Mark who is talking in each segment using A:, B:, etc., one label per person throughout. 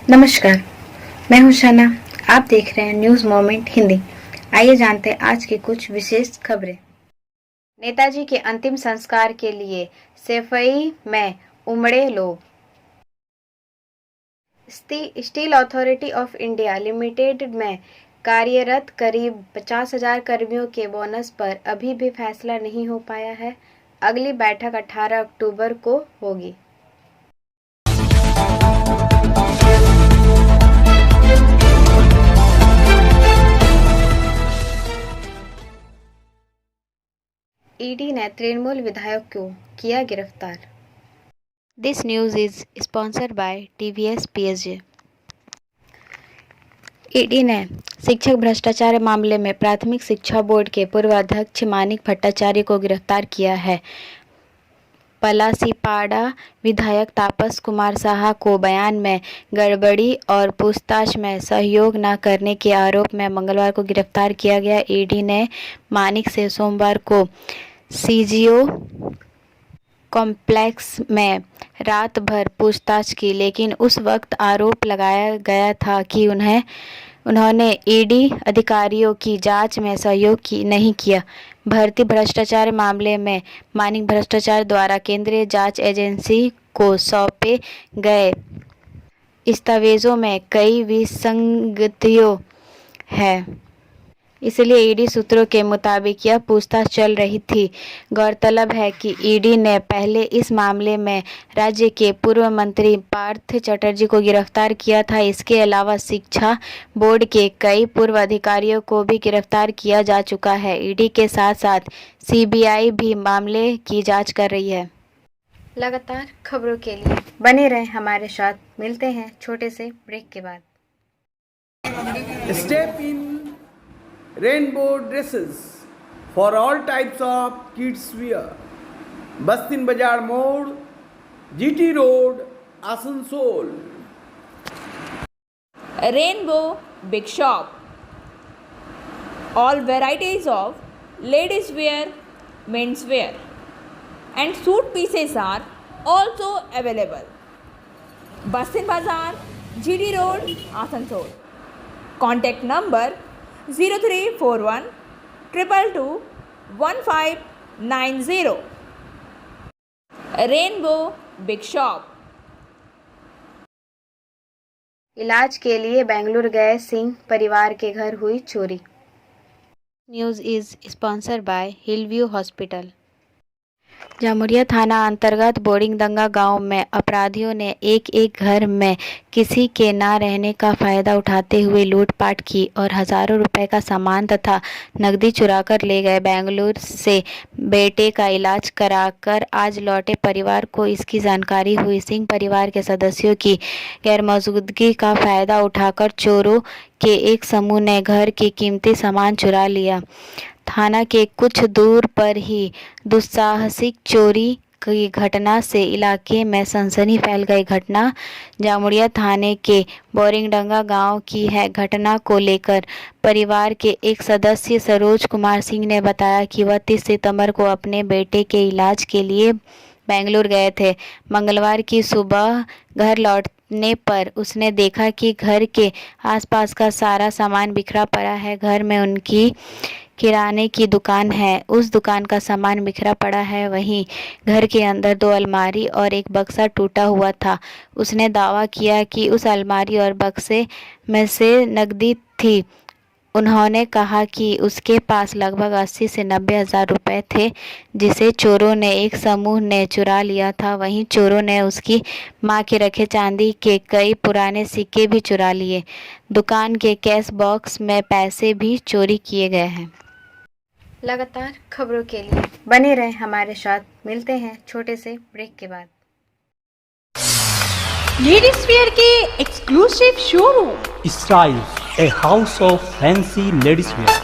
A: नमस्कार, मैं हूं शना। आप देख रहे हैं न्यूज मोमेंट हिंदी। आइए जानते हैं आज की कुछ विशेष खबरें। नेताजी के अंतिम संस्कार के लिए सैफई में उमड़े लोग। Steel authority of India limited में कार्यरत करीब 50,000 कर्मियों के बोनस पर अभी भी फैसला नहीं हो पाया है। अगली बैठक 18 अक्टूबर को होगी। ईडी ने तृणमूल विधायक को किया गिरफ्तार। This news is sponsored by TVS PSJ. ED ने शिक्षक भ्रष्टाचार मामले में प्राथमिक शिक्षा बोर्ड के पूर्व अध्यक्ष मानिक भट्टाचार्य को गिरफ्तार किया है। पलासीपाड़ा विधायक तापस कुमार साहा को बयान में गड़बड़ी और पूछताछ में सहयोग न करने के आरोप में मंगलवार को गिरफ्तार किया गया। ईडी ने मानिक से सोमवार को सीजीओ कॉम्प्लेक्स में रात भर पूछताछ की, लेकिन उस वक्त आरोप लगाया गया था कि उन्होंने ईडी अधिकारियों की जांच में सहयोग नहीं किया। भर्ती भ्रष्टाचार मामले में मानिक भ्रष्टाचार द्वारा केंद्रीय जांच एजेंसी को सौंपे गए दस्तावेजों में कई विसंगतियां हैं, इसलिए ईडी सूत्रों के मुताबिक यह पूछताछ चल रही थी। गौरतलब है कि ईडी ने पहले इस मामले में राज्य के पूर्व मंत्री पार्थ चटर्जी को गिरफ्तार किया था। इसके अलावा शिक्षा बोर्ड के कई पूर्व अधिकारियों को भी गिरफ्तार किया जा चुका है। ईडी के साथ साथ सीबीआई भी मामले की जांच कर रही है। लगातार खबरों के लिए बने रहें हमारे साथ। मिलते हैं छोटे से ब्रेक के बाद।
B: Step in rainbow dresses for all types of kids wear. Bastin Bazar Mode, GT Road, Asansol.
C: Rainbow Big Shop. All varieties of ladies wear, men's wear and suit pieces are also available. Bastin Bazar, GT Road, Asansol. Contact number 0341 222 1590. Rainbow Big Shop.
A: इलाज के लिए बेंगलुरु गए सिंह परिवार के घर हुई चोरी। News is sponsored by Hillview hospital. Jamuria थाना अंतर्गत बोरिंगडंगा गांव में अपराधियों ने एक घर में किसी के ना रहने का फायदा उठाते हुए लूटपाट की और हजारों रुपए का सामान तथा नकदी चुराकर ले गए। बेंगलुरु से बेटे का इलाज कराकर आज लौटे परिवार को इसकी जानकारी हुई। सिंह परिवार के सदस्यों की गैरमौजूदगी का फायदा उठाकर चोरों के एक समूह ने घर की कीमती सामान चुरा लिया। थाना के कुछ दूर पर ही दुस्साहसिक चोरी की घटना से इलाके में सनसनी फैल गई। घटना जामुड़िया थाने के बोरिंगडंगा गांव की है। घटना को लेकर परिवार के एक सदस्य सरोज कुमार सिंह ने बताया कि वह 30 सितंबर को अपने बेटे के इलाज के लिए बेंगलुरु गए थे। मंगलवार की सुबह घर लौटने पर उसने देखा कि घर के आसपास का सारा सामान बिखरा पड़ा है। घर में उनकी किराने की दुकान है, उस दुकान का सामान बिखरा पड़ा है। वहीं घर के अंदर 2 अलमारी और एक बक्सा टूटा हुआ था। उसने दावा किया कि उस अलमारी और बक्से में से नकदी थी। उन्होंने कहा कि उसके पास लगभग 80 से 90 हज़ार रुपये थे, जिसे चोरों ने एक समूह ने चुरा लिया था। वहीं चोरों ने उसकी मां के रखे चांदी के कई पुराने सिक्के भी चुरा लिए। दुकान के कैश बॉक्स में पैसे भी चोरी किए गए हैं। लगातार खबरों के लिए बने रहें हमारे साथ। मिलते हैं छोटे से ब्रेक के बाद।
D: लेडीज वेयर के exclusive showroom
E: Styles, a house of fancy ladies wear.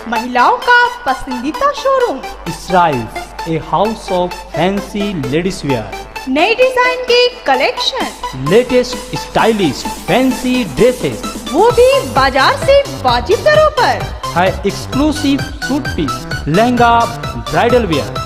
D: महिलाओं का पसंदीदा showroom
E: Styles, a house of fancy ladies wear.
D: नए डिजाइन के collection,
E: Latest stylish fancy dresses.
D: वो भी बाजार से वाजिब दरों पर।
E: है exclusive suit piece, lehenga, bridal wear.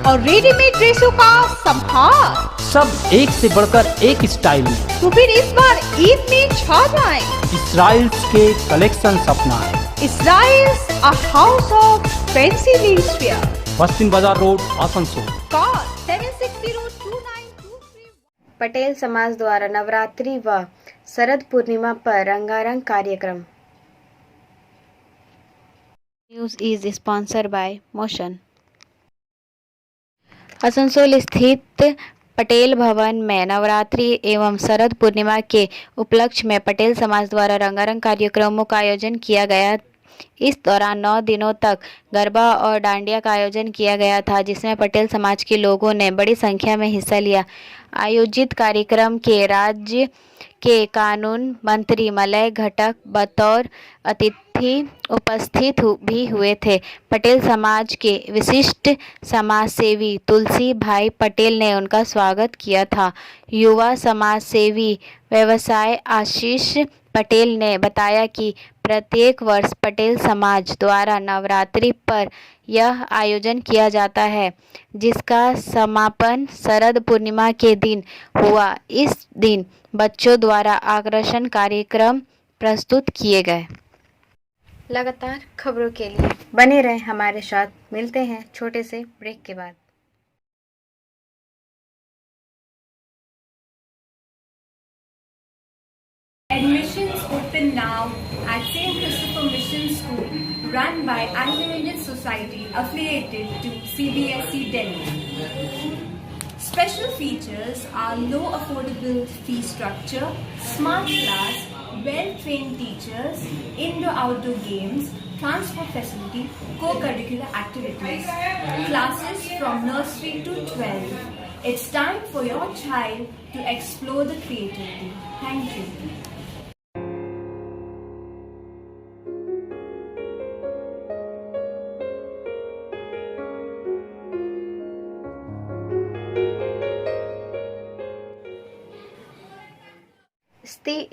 D: और रेडीमेड ड्रेसों का संभार।
E: सब एक से बढ़कर एक स्टाइल में।
D: तो फिर इस बार ईद में छा जाएं।
E: इसराइल्स के कलेक्शन अपनाएं।
D: Israel's a house of fancy ladies wear.
E: Bastin Bazar road, Asansol.
D: Call 76029223।
A: Patel समाज द्वारा नवरात्रि व शरद पूर्णिमा पर रंगारंग कार्यक्रम। News is sponsored bye motion. Asansol स्थित पटेल भवन में नवरात्रि एवं शरद पूर्णिमा के उपलक्ष्य में पटेल समाज द्वारा रंगारंग कार्यक्रमों का आयोजन किया गया। इस दौरान 9 दिनों तक गरबा और डांडिया का आयोजन किया गया था, जिसमें पटेल समाज के लोगों ने बड़ी संख्या में हिस्सा लिया। आयोजित कार्यक्रम के राज्य के कानून मंत्री मलय घटक बतौर अतिथि उपस्थित भी हुए थे। पटेल समाज के विशिष्ट समाज सेवी तुलसी भाई पटेल ने उनका स्वागत किया था। युवा समाज सेवी व्यवसाय आशीष पटेल ने बताया कि प्रत्येक वर्ष पटेल समाज द्वारा नवरात्रि पर यह आयोजन किया जाता है, जिसका समापन शरद पूर्णिमा के दिन हुआ। इस दिन बच्चों द्वारा आकर्षण कार्यक्रम प्रस्तुत किए गए। लगातार खबरों के लिए बने रहें हमारे साथ। मिलते हैं छोटे से ब्रेक के बाद।
F: Admissions open now at St. Christopher Mission School, run by Anglo-Indian Society affiliated to CBSE Delhi. Special features are low affordable fee structure, smart class, well-trained teachers, indoor-outdoor games, transport facility, co-curricular activities, classes from nursery to 12. It's time for your child to explore the creativity. Thank you.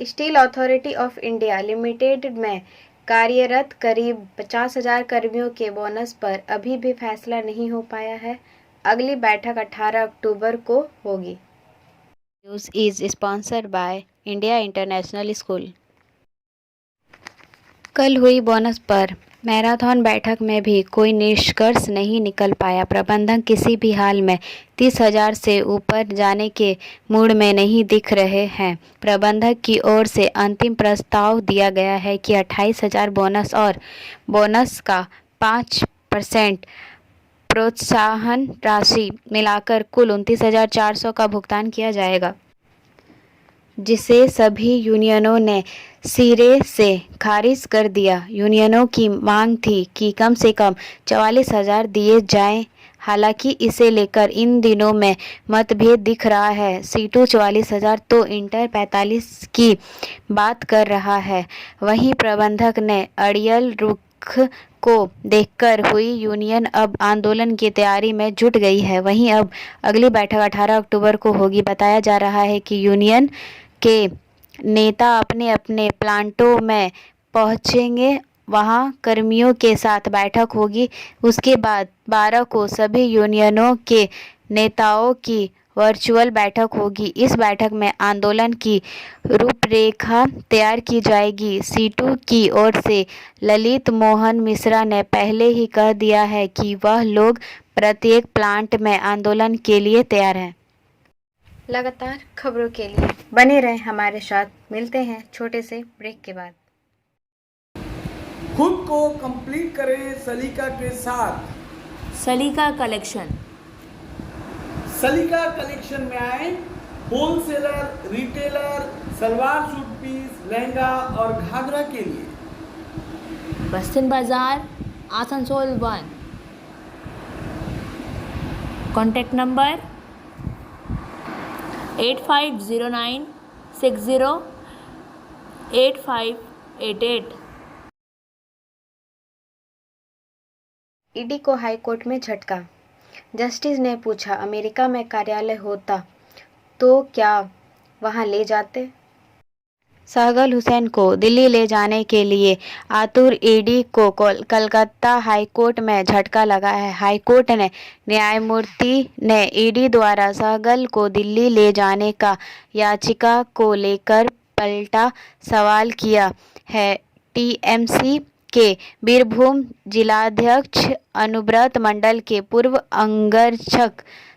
A: Steel authority of India limited में कार्यरत करीब 50,000 कर्मियों के bonus पर अभी भी फैसला नहीं हो पाया है। अगली बैठक 18 अक्टूबर को होगी। News is sponsored by India international school. कल हुई बोनस पर मैराथन बैठक में भी कोई निष्कर्ष नहीं निकल पाया। प्रबंधक किसी भी हाल में 30,000 से ऊपर जाने के मूड में नहीं दिख रहे हैं। प्रबंधक की ओर से अंतिम प्रस्ताव दिया गया है कि 28,000 बोनस और बोनस का 5% प्रोत्साहन राशि मिलाकर कुल 29,400 का भुगतान किया जाएगा, जिसे सभी यूनियनों ने सिरे से खारिज कर दिया। यूनियनों की मांग थी कि कम से कम 44,000 दिए जाएं। हालांकि इसे लेकर इन दिनों में मतभेद दिख रहा है। सीटू 44,000 तो इंटर 45 की बात कर रहा है। वहीं प्रबंधक ने अड़ियल रुख को देखकर हुई यूनियन अब आंदोलन की तैयारी में जुट गई है। वहीं अब अगली बैठक 18 अक्टूबर को होगी। बताया जा रहा है कि यूनियन के नेता अपने अपने प्लांटों में पहुंचेंगे, वहां कर्मियों के साथ बैठक होगी। उसके बाद 12 को सभी यूनियनों के नेताओं की वर्चुअल बैठक होगी। इस बैठक में आंदोलन की रूपरेखा तैयार की जाएगी। सीटू की ओर से ललित मोहन मिश्रा ने पहले ही कह दिया है कि वह लोग प्रत्येक प्लांट में आंदोलन के लिए तैयार हैं। लगातार खबरों के लिए बने रहें हमारे साथ। मिलते हैं छोटे से ब्रेक के बाद।
B: खुद को कंप्लीट करें सलीका के साथ।
C: सलीका कलेक्शन।
B: सलीका कलेक्शन में आए wholesaler, retailer, salwar suit piece, lehenga और घाघरा के लिए।
C: Bastin Bazar, Asansol 1। Contact number 8509608588।
A: ED को हाईकोर्ट में झटका। जस्टिस ने पूछा, अमेरिका में कार्यालय होता तो क्या वहां ले जाते? सहगल हुसैन को दिल्ली ले जाने के लिए आतुर ईडी को कलकत्ता हाईकोर्ट में झटका लगा है। हाईकोर्ट ने न्यायमूर्ति ने ईडी द्वारा सहगल को दिल्ली ले जाने का याचिका को लेकर पलटा सवाल किया है। टीएमसी के बीरभूम जिलाध्यक्ष अनुब्रत मंडल के पूर्व अंगरक्षक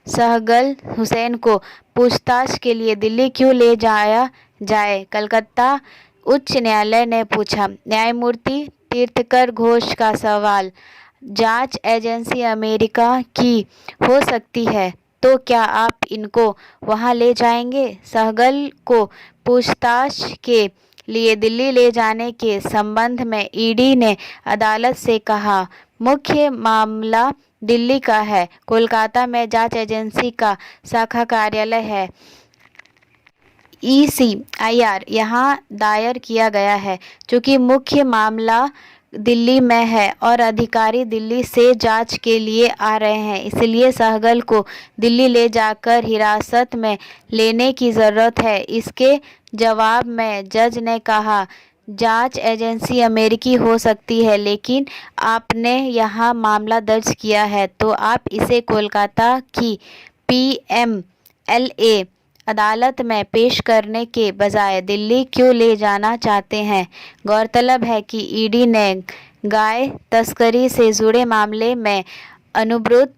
A: सहगल हुसैन को पूछताछ के लिए दिल्ली क्यों ले जाया जाए, कलकत्ता उच्च न्यायालय ने पूछा। न्यायमूर्ति तीर्थकर घोष का सवाल, जांच एजेंसी अमेरिका की हो सकती है तो क्या आप इनको वहां ले जाएंगे? सहगल को पूछताछ के लिए दिल्ली ले जाने के संबंध में ईडी ने अदालत से कहा, मुख्य मामला दिल्ली का है, कोलकाता में जांच एजेंसी का शाखा कार्यालय है। ECIR यहां दायर किया गया है। चूंकि मुख्य मामला दिल्ली में है और अधिकारी दिल्ली से जांच के लिए आ रहे हैं, इसलिए सहगल को दिल्ली ले जाकर हिरासत में लेने की ज़रूरत है। इसके जवाब में जज ने कहा, जांच एजेंसी अमेरिकी हो सकती है, लेकिन आपने यहाँ मामला दर्ज किया है तो आप इसे कोलकाता की PMLA अदालत में पेश करने के बजाय दिल्ली क्यों ले जाना चाहते हैं? गौरतलब है कि ईडी ने गाय तस्करी से जुड़े मामले में अनुब्रत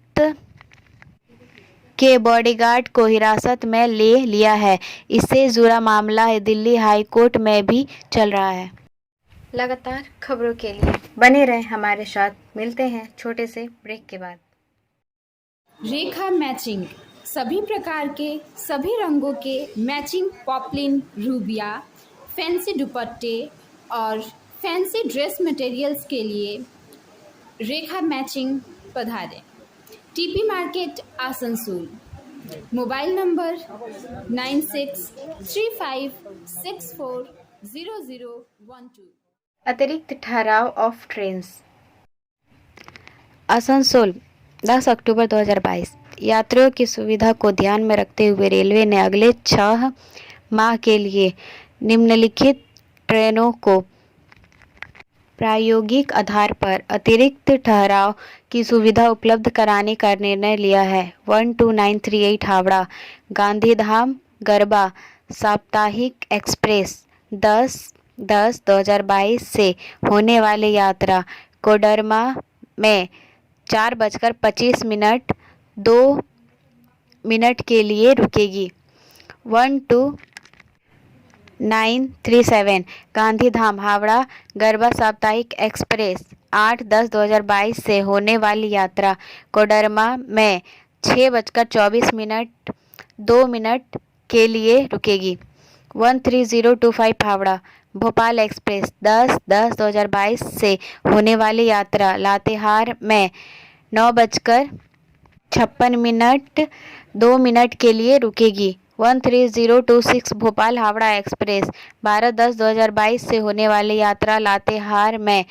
A: के बॉडीगार्ड को हिरासत में ले लिया है। इससे जुड़ा मामला दिल्ली हाई कोर्ट में भी चल रहा है। लगातार खबरों के लिए बने रहें हमारे साथ। मिलते हैं छोटे से ब्रेक के बाद।
G: रेखा मैचिंग, सभी प्रकार के सभी रंगों के मैचिंग पॉपलिन, रूबिया, फैंसी दुपट्टे और फैंसी ड्रेस मटेरियल्स के लिए रेखा मैचिंग पधारें। TP market Asansol. Mobile number 9635640012।
A: अतिरिक्त ठहराव ऑफ ट्रेन्स। आसनसोल 10 अक्टूबर 2022। यात्रियों की सुविधा को ध्यान में रखते हुए रेलवे ने अगले 6 माह के लिए निम्नलिखित ट्रेनों को प्रायोगिक आधार पर अतिरिक्त ठहराव की सुविधा उपलब्ध कराने का निर्णय लिया है। 12938 हावड़ा गांधीधाम गरबा साप्ताहिक एक्सप्रेस 10/10/2022 से होने वाली यात्रा कोडरमा में 4:25 2 मिनट के लिए रुकेगी। 12937 गांधीधाम हावड़ा गरबा साप्ताहिक एक्सप्रेस 8/10/2022 से होने वाली यात्रा कोडरमा में 6:24 2 मिनट के लिए रुकेगी। 13025 हावड़ा भोपाल एक्सप्रेस 10/10/2022 से होने वाली यात्रा लातेहार में 9:56 2 मिनट के लिए रुकेगी। 13026 भोपाल हावड़ा एक्सप्रेस 12/10/2022 से होने वाली यात्रा लातेहार में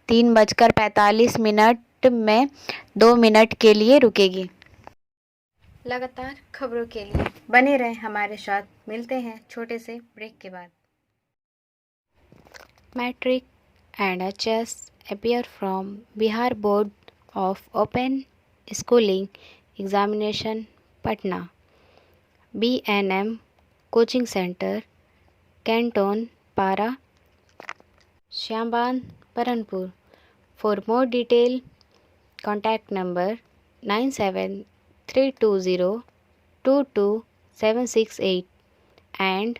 A: 3:45 में 2 मिनट के लिए रुकेगी। लगातार खबरों के लिए बने रहें हमारे साथ। मिलते हैं छोटे से ब्रेक के बाद। Matric and HS appear from Bihar Board of Open Schooling Examination Patna, BNM Coaching Center, Canton Para, Shyamban Paranpur. For more detail, contact number 9732022768 and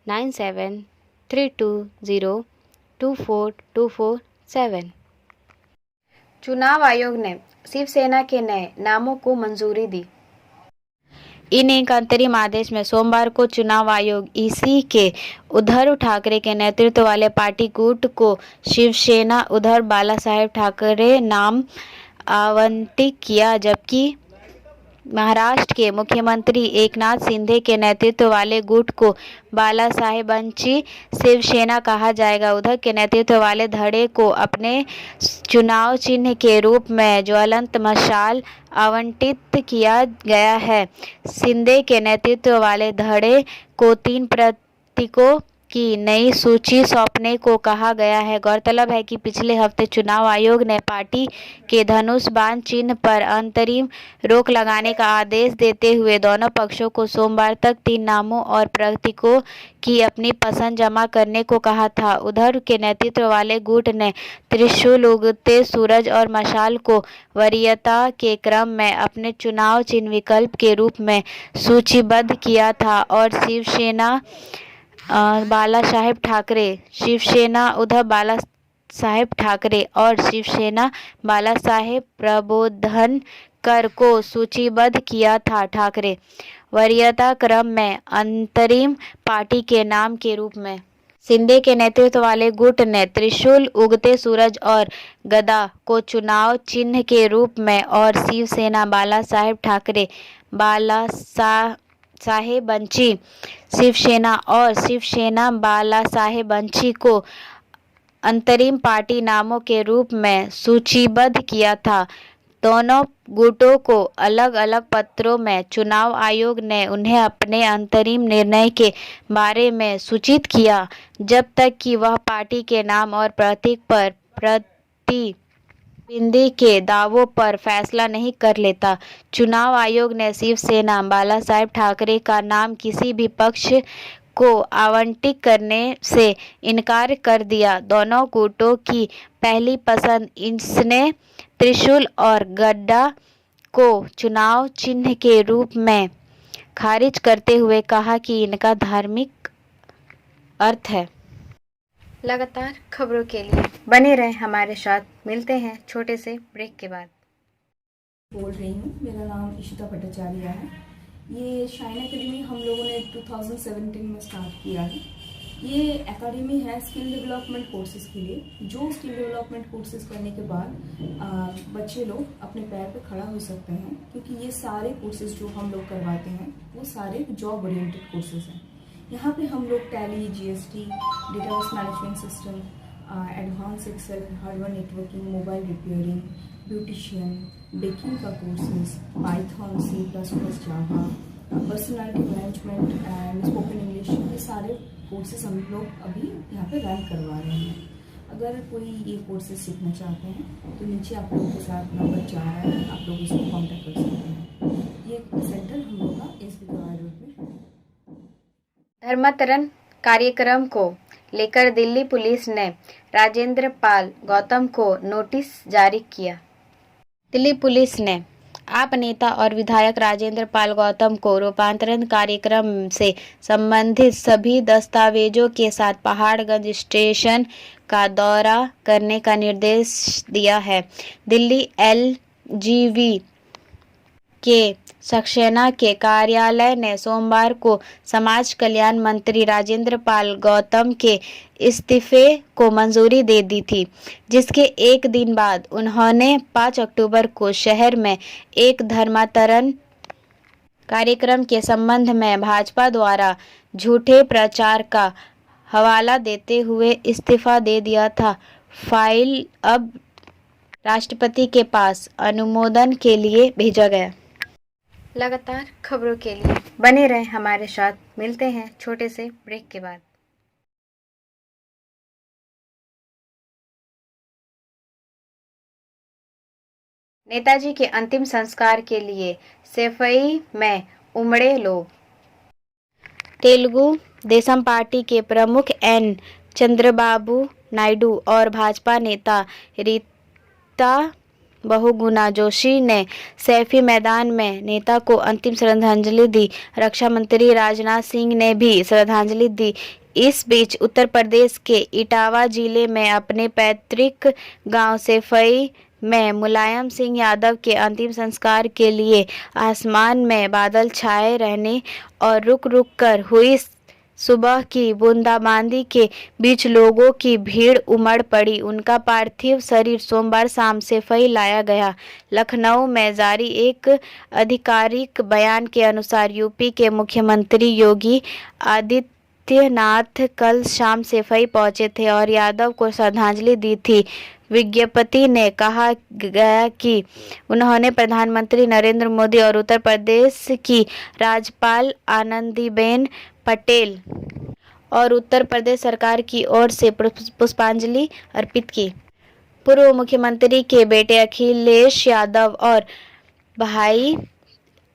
A: 9732024247। चुनाव आयोग ने शिवसेना के नए नामों को मंजूरी दी। इन एक अंतरिम आदेश में सोमवार को चुनाव आयोग इसी के उद्धव ठाकरे के नेतृत्व वाले पार्टी गुट को शिवसेना उद्धव बालासाहेब ठाकरे नाम आवंटित किया, जबकि महाराष्ट्र के मुख्यमंत्री एकनाथ शिंदे के नेतृत्व वाले गुट को बालासाहेबांची शिवसेना कहा जाएगा। उद्धव के नेतृत्व वाले धड़े को अपने चुनाव चिन्ह के रूप में ज्वलंत मशाल आवंटित किया गया है। शिंदे के नेतृत्व वाले धड़े को 3 प्रतीकों की नई सूची सौंपने को कहा गया है। गौरतलब है कि पिछले हफ्ते चुनाव आयोग ने पार्टी के धनुष बाण चिन्ह पर अंतरिम रोक लगाने का आदेश देते हुए दोनों पक्षों को सोमवार तक 3 नामों और प्रतीकों की अपनी पसंद जमा करने को कहा था। उधर के नेतृत्व वाले गुट ने त्रिशूल, उगते सूरज और मशाल को वरीयता के क्रम में अपने चुनाव चिन्ह विकल्प के रूप में सूचीबद्ध किया था और शिवसेना बालासाहेब ठाकरे, शिवसेना उद्धव बालासाहेब ठाकरे और शिवसेना बालासाहेब प्रबोधनकर को सूचीबद्ध किया था। ठाकरे वरीयता क्रम में अंतरिम पार्टी के नाम के रूप में शिंदे के नेतृत्व वाले गुट ने त्रिशूल, उगते सूरज और गदा को चुनाव चिन्ह के रूप में और शिवसेना बालासाहेब ठाकरे, बालासाहेबंची शिवसेना और शिवसेना बालासाहेबंची को अंतरिम पार्टी नामों के रूप में सूचीबद्ध किया था। दोनों गुटों को अलग अलग पत्रों में चुनाव आयोग ने उन्हें अपने अंतरिम निर्णय के बारे में सूचित किया, जब तक कि वह पार्टी के नाम और प्रतीक पर प्रतिद्वंदी के दावों पर फैसला नहीं कर लेता। चुनाव आयोग ने शिवसेना बालासाहेब ठाकरे का नाम किसी भी पक्ष को आवंटित करने से इनकार कर दिया। दोनों गुटों की पहली पसंद इसने त्रिशूल और गदा को चुनाव चिन्ह के रूप में खारिज करते हुए कहा कि इनका धार्मिक अर्थ है। लगातार खबरों के लिए बने रहें हमारे साथ। मिलते हैं छोटे से ब्रेक के बाद।
H: बोल रही हूँ, मेरा नाम इशिता भट्टाचार्य है। ये शाइन एकेडमी हम लोगों ने 2017 में स्टार्ट किया है। ये एकेडमी है स्किल डेवलपमेंट कोर्सेज के लिए। जो स्किल डेवलपमेंट कोर्सेज करने के बाद बच्चे लोग अपने पैर पे खड़ा हो सकते हैं, क्योंकि ये सारे कोर्सेज जो हम लोग करवाते हैं वो सारे जॉब ओरिएंटेड कोर्सेज हैं। यहाँ पे हम लोग Tally, GST, database management system, advance Excel, hardware networking, mobile repairing, beautician, baking का courses, Python, C++, Java, personality management and spoken English, ये सारे कोर्सेज हम लोग अभी यहाँ पे रन करवा रहे हैं। अगर कोई ये कोर्सेज सीखना चाहते हैं तो नीचे आप लोगों के साथ नंबर जा रहा है, आप लोग इसको कॉन्टेक्ट कर सकते हैं। ये सेंटर हम लोग का SB रोड में।
A: धर्मांतरण कार्यक्रम को लेकर दिल्ली पुलिस ने राजेंद्र पाल गौतम को नोटिस जारी किया। दिल्ली पुलिस ने आप नेता और विधायक राजेंद्र पाल गौतम को रूपांतरण कार्यक्रम से संबंधित सभी दस्तावेजों के साथ पहाड़गंज स्टेशन का दौरा करने का निर्देश दिया है। दिल्ली LGV के सक्सेना के कार्यालय ने सोमवार को समाज कल्याण मंत्री राजेंद्र पाल गौतम के इस्तीफे को मंजूरी दे दी थी, जिसके एक दिन बाद उन्होंने 5 अक्टूबर को शहर में एक धर्मांतरण कार्यक्रम के संबंध में भाजपा द्वारा झूठे प्रचार का हवाला देते हुए इस्तीफा दे दिया था। फाइल अब राष्ट्रपति के पास अनुमोदन के लिए भेजा गया। लगातार खबरों के लिए बने रहें हमारे साथ। मिलते हैं छोटे से ब्रेक के बाद। नेताजी के अंतिम संस्कार के लिए सैफई में उमड़े लोग। तेलुगु देशम पार्टी के प्रमुख N चंद्रबाबू नायडू और भाजपा नेता रीता बहुगुणा जोशी ने सैफी मैदान में नेता को अंतिम श्रद्धांजलि दी। रक्षा मंत्री राजनाथ सिंह ने भी श्रद्धांजलि दी। इस बीच उत्तर प्रदेश के इटावा जिले में अपने पैतृक गांव सैफई में मुलायम सिंह यादव के अंतिम संस्कार के लिए आसमान में बादल छाए रहने और रुक रुक कर हुई सुबह की बूंदाबांदी के बीच लोगों की भीड़ उमड़ पड़ी। उनका पार्थिव शरीर सोमवार शाम सैफई लाया गया। लखनऊ में जारी एक आधिकारिक बयान के अनुसार यूपी के मुख्यमंत्री योगी आदित्यनाथ कल शाम सैफई पहुंचे थे और यादव को श्रद्धांजलि दी थी। विज्ञप्ति ने कहा गया कि उन्होंने प्रधानमंत्री नरेंद्र मोदी और उत्तर प्रदेश की राज्यपाल आनंदीबेन पटेल और उत्तर प्रदेश सरकार की ओर से पुष्पांजलि अर्पित की। पूर्व मुख्यमंत्री के बेटे अखिलेश यादव और भाई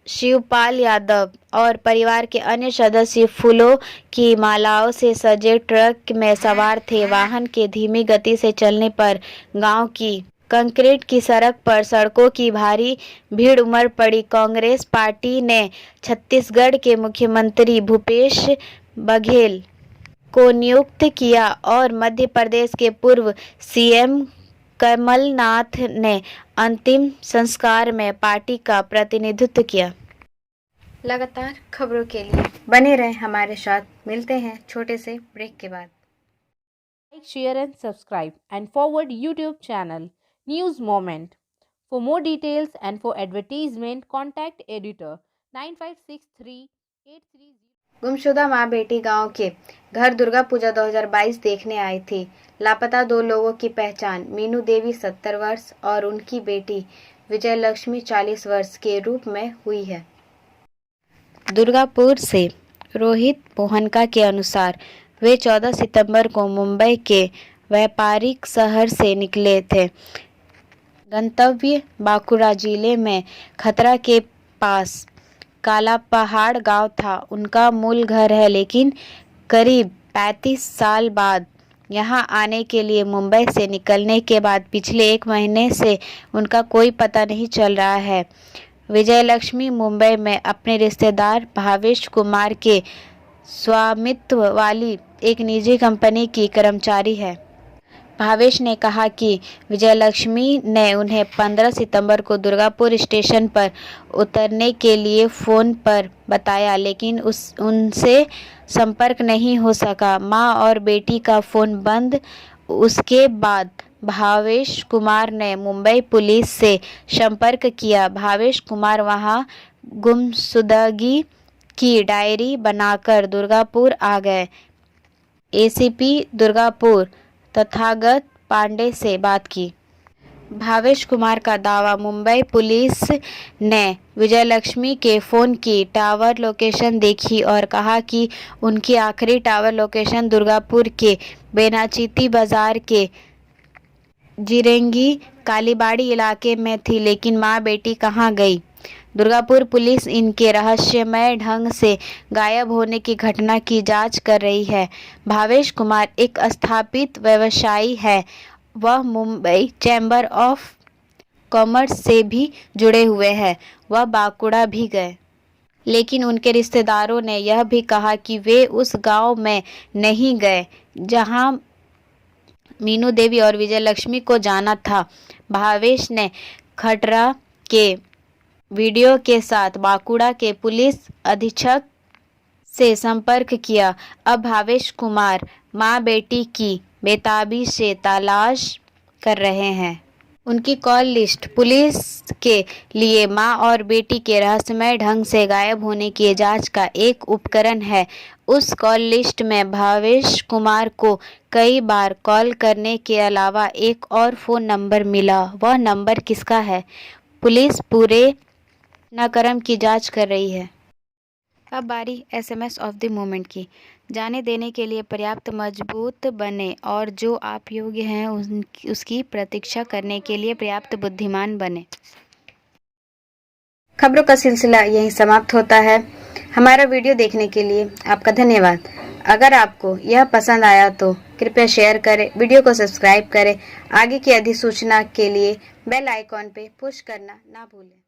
A: शिवपाल यादव और परिवार के अन्य सदस्य फूलों की मालाओं से सजे ट्रक में सवार थे। वाहन के धीमी गति से चलने पर गांव की कंक्रीट की सड़क पर सड़कों की भारी भीड़ उमड़ पड़ी। कांग्रेस पार्टी ने छत्तीसगढ़ के मुख्यमंत्री भूपेश बघेल को नियुक्त किया और मध्य प्रदेश के पूर्व सीएम कमलनाथ ने अंतिम संस्कार में पार्टी का प्रतिनिधित्व किया। लगातार खबरों के लिए बने रहें हमारे साथ। मिलते हैं छोटे से ब्रेक के बाद।
I: Like, share and subscribe and forward YouTube channel News Moment. For more details and for advertisement, contact editor 956383.
A: गुमशुदा मां बेटी गांव के घर दुर्गा पूजा 2022 देखने आई थी। लापता 2 लोगों की पहचान मीनू देवी 70 वर्ष और उनकी बेटी विजय लक्ष्मी 40 वर्ष के रूप में हुई है। दुर्गापुर से रोहित मोहनका के अनुसार वे 14 सितंबर को मुंबई के व्यापारिक शहर से निकले थे। गंतव्य बांकुड़ा जिले में खतरा के पास काला पहाड़ गांव था। उनका मूल घर है, लेकिन करीब 35 साल बाद यहां आने के लिए मुंबई से निकलने के बाद पिछले 1 महीने से उनका कोई पता नहीं चल रहा है। विजय लक्ष्मी मुंबई में अपने रिश्तेदार भावेश कुमार के स्वामित्व वाली एक निजी कंपनी की कर्मचारी है। भावेश ने कहा कि विजय लक्ष्मी ने उन्हें 15 सितंबर को दुर्गापुर स्टेशन पर उतरने के लिए फ़ोन पर बताया, लेकिन उनसे संपर्क नहीं हो सका। मां और बेटी का फ़ोन बंद। उसके बाद भावेश कुमार ने मुंबई पुलिस से संपर्क किया। भावेश कुमार वहां गुमशुदगी की डायरी बनाकर दुर्गापुर आ गए। एसीपी दुर्गापुर तथागत पांडे से बात की। भावेश कुमार का दावा, मुंबई पुलिस ने विजय लक्ष्मी के फ़ोन की टावर लोकेशन देखी और कहा कि उनकी आखिरी टावर लोकेशन दुर्गापुर के बेनाचिती बाजार के जिरेंगी कालीबाड़ी इलाके में थी। लेकिन मां बेटी कहां गई? दुर्गापुर पुलिस इनके रहस्यमय ढंग से गायब होने की घटना की जांच कर रही है। भावेश कुमार एक स्थापित व्यवसायी है। वह मुंबई चैम्बर ऑफ कॉमर्स से भी जुड़े हुए हैं। वह बांकुड़ा भी गए, लेकिन उनके रिश्तेदारों ने यह भी कहा कि वे उस गांव में नहीं गए जहां मीनू देवी और विजय लक्ष्मी को जाना था। भावेश ने खटरा के वीडियो के साथ बांकुड़ा के पुलिस अधीक्षक से संपर्क किया। अब भावेश कुमार मां बेटी की बेताबी से तलाश कर रहे हैं। उनकी कॉल लिस्ट पुलिस के लिए मां और बेटी के रहस्यमय ढंग से गायब होने की जांच का एक उपकरण है। उस कॉल लिस्ट में भावेश कुमार को कई बार कॉल करने के अलावा एक और फ़ोन नंबर मिला। वह नंबर किसका है? पुलिस पूरे घटनाक्रम की जांच कर रही है। अब बारी एसएमएस ऑफ द मोमेंट की। जाने देने के लिए पर्याप्त मजबूत बने और जो आप योग्य हैं उसकी प्रतीक्षा करने के लिए पर्याप्त बुद्धिमान बने। खबरों का सिलसिला यहीं समाप्त होता है। हमारा वीडियो देखने के लिए आपका धन्यवाद। अगर आपको यह पसंद आया तो कृपया शेयर करें, वीडियो को सब्सक्राइब करें। आगे की अधिसूचना के लिए बेल आइकॉन पे पुश करना ना भूलें।